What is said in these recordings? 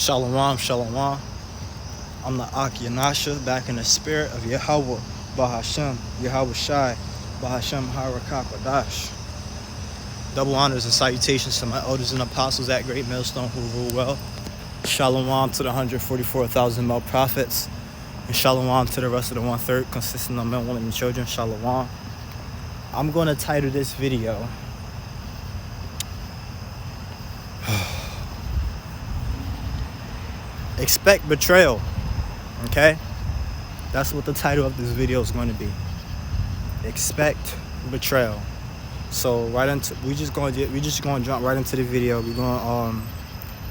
Shalom, shalom. I'm the Yanasha, back in the spirit of Yahweh, Bahashem, Yahweh Shai, Bahashem Harakakadash. Double honors and salutations to my elders and apostles at Great Millstone who rule well. Shalom to the 144,000 male prophets. And shalom to the rest of the 1/3 consisting of men, women, and children. Shalom. I'm going to title this video Expect Betrayal. Okay? That's what the title of this video is going to be. Expect Betrayal. So we're just going to jump right into the video. We're going to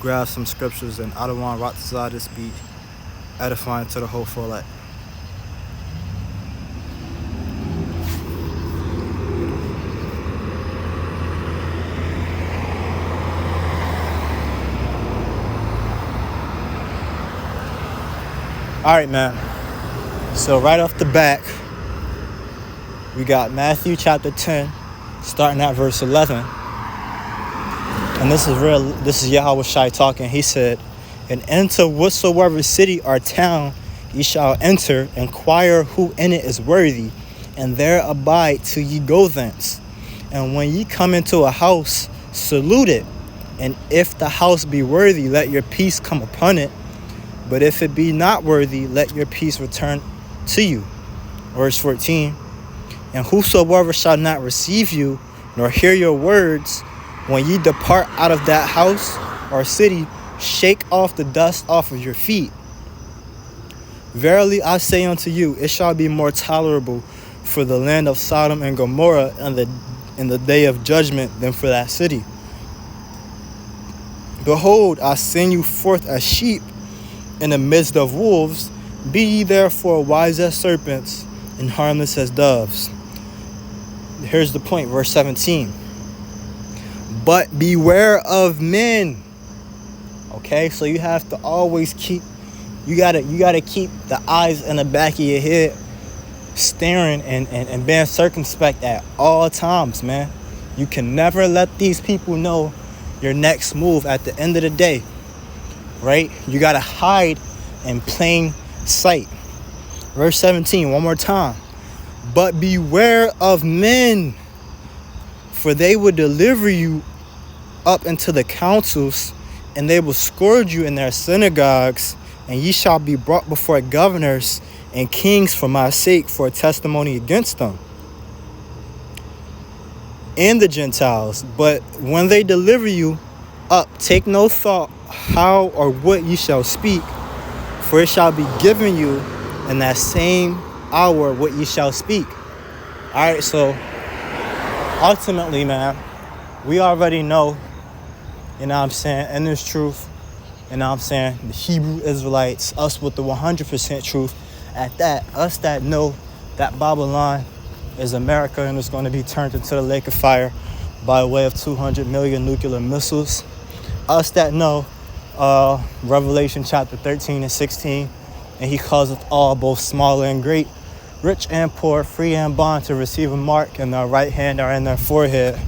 grab some scriptures, and I don't want to be edifying to the whole full lot. All right, man. So right off the back, we got Matthew chapter 10, starting at verse 11. And this is Yahweh Shai talking. He said, "And enter whatsoever city or town ye shall enter, inquire who in it is worthy, and there abide till ye go thence. And when ye come into a house, salute it. And if the house be worthy, let your peace come upon it. But if it be not worthy, let your peace return to you." Verse 14. "And whosoever shall not receive you, nor hear your words, when ye depart out of that house or city, shake off the dust off of your feet. Verily I say unto you, it shall be more tolerable for the land of Sodom and Gomorrah in the day of judgment than for that city. Behold, I send you forth as sheep in the midst of wolves. Be ye therefore wise as serpents and harmless as doves." Here's the point, verse 17. "But beware of men." Okay, so you have to always keep the eyes in the back of your head staring and being circumspect at all times, man. You can never let these people know your next move at the end of the day. Right? You got to hide in plain sight. Verse 17, one more time. "But beware of men, for they will deliver you up into the councils, and they will scourge you in their synagogues, and ye shall be brought before governors and kings for my sake, for a testimony against them and the Gentiles. But when they deliver you up, take no thought how or what ye shall speak, for it shall be given you in that same hour what ye shall speak." All right, so ultimately, man, we already know, you know what I'm saying, in this truth, you know what I'm saying, the Hebrew Israelites, us with the 100% truth, at that, us that know that Babylon is America and it's going to be turned into the lake of fire by way of 200 million nuclear missiles. Us that know Revelation chapter 13 and 16, and he causeth all, both small and great, rich and poor, free and bond, to receive a mark in their right hand or in their forehead,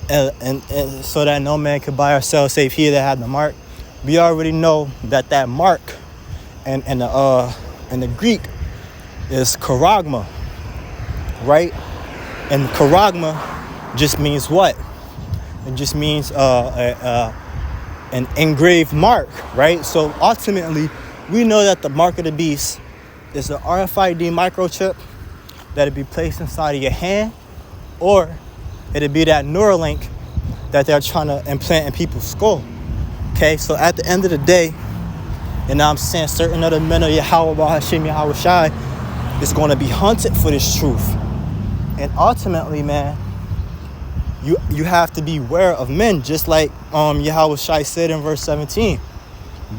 and so that no man could buy or sell save he that had the mark. We already know that mark and the Greek is charagma, right? And charagma just means what? It just means an engraved mark, right? So ultimately, we know that the mark of the beast is an RFID microchip that'll be placed inside of your hand, or it'll be that Neuralink that they're trying to implant in people's skull. Okay, so at the end of the day, you know what I'm saying, certain other men of Yahweh, Bahashem, Yahweh Shai, is going to be hunted for this truth. And ultimately, man, you have to beware of men, just like Yahweh Shai said in verse 17.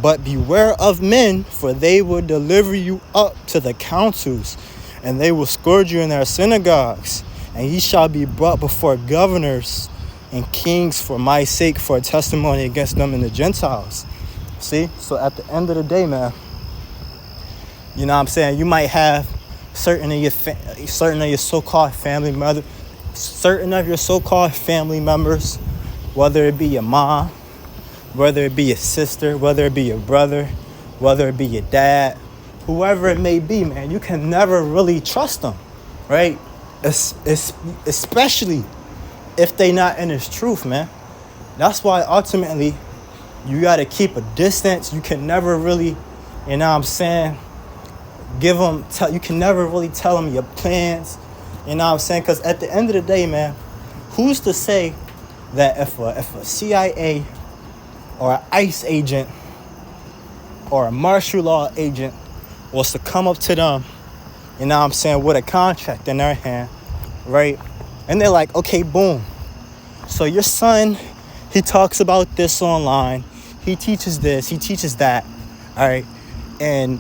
"But beware of men, for they will deliver you up to the councils, and they will scourge you in their synagogues, and ye shall be brought before governors and kings for my sake, for a testimony against them and the Gentiles." See? So at the end of the day, man, you know what I'm saying, you might have certain of your so-called family members, whether it be your mom, whether it be your sister, whether it be your brother, whether it be your dad, whoever it may be, man, you can never really trust them, right? Especially if they not in his truth, man. That's why ultimately you got to keep a distance. You can never really, you know what I'm saying, you can never really tell them your plans, you know what I'm saying? Because at the end of the day, man, who's to say that if a CIA or an ICE agent or a martial law agent was to come up to them, you know what I'm saying, with a contract in their hand, right? And they're like, okay, boom. So your son, he talks about this online. He teaches this, he teaches that, all right? And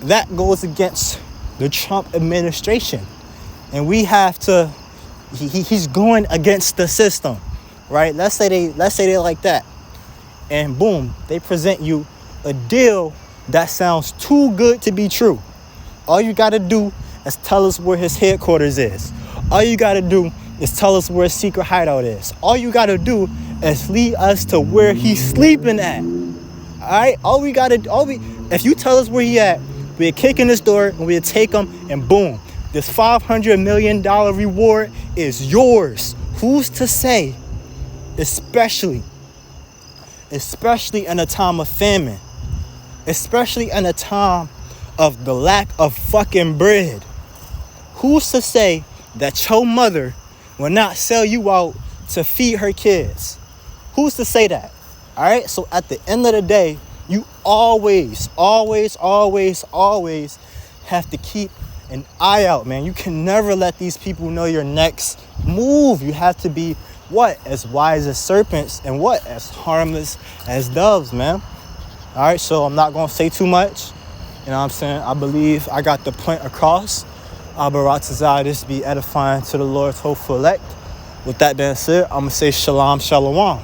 that goes against the Trump administration. And we have to, he's going against the system, right? Let's say they like that. And boom, they present you a deal that sounds too good to be true. All you got to do is tell us where his headquarters is. All you got to do is tell us where his secret hideout is. All you got to do is lead us to where he's sleeping at. All right? If you tell us where he at, we'll kick in this door and we'll take him, and boom, this $500 million reward is yours. Who's to say, especially in a time of famine, especially in a time of the lack of fucking bread, who's to say that your mother will not sell you out to feed her kids? Who's to say that? All right? So at the end of the day, you always have to keep an eye out, man. You can never let these people know your next move. You have to be as wise as serpents and as harmless as doves, man. All right, so I'm not gonna say too much. You know what I'm saying? I believe I got the point across. Abaratazah, this be edifying to the Lord's hopeful elect. With that being said, I'm gonna say shalom, shalom.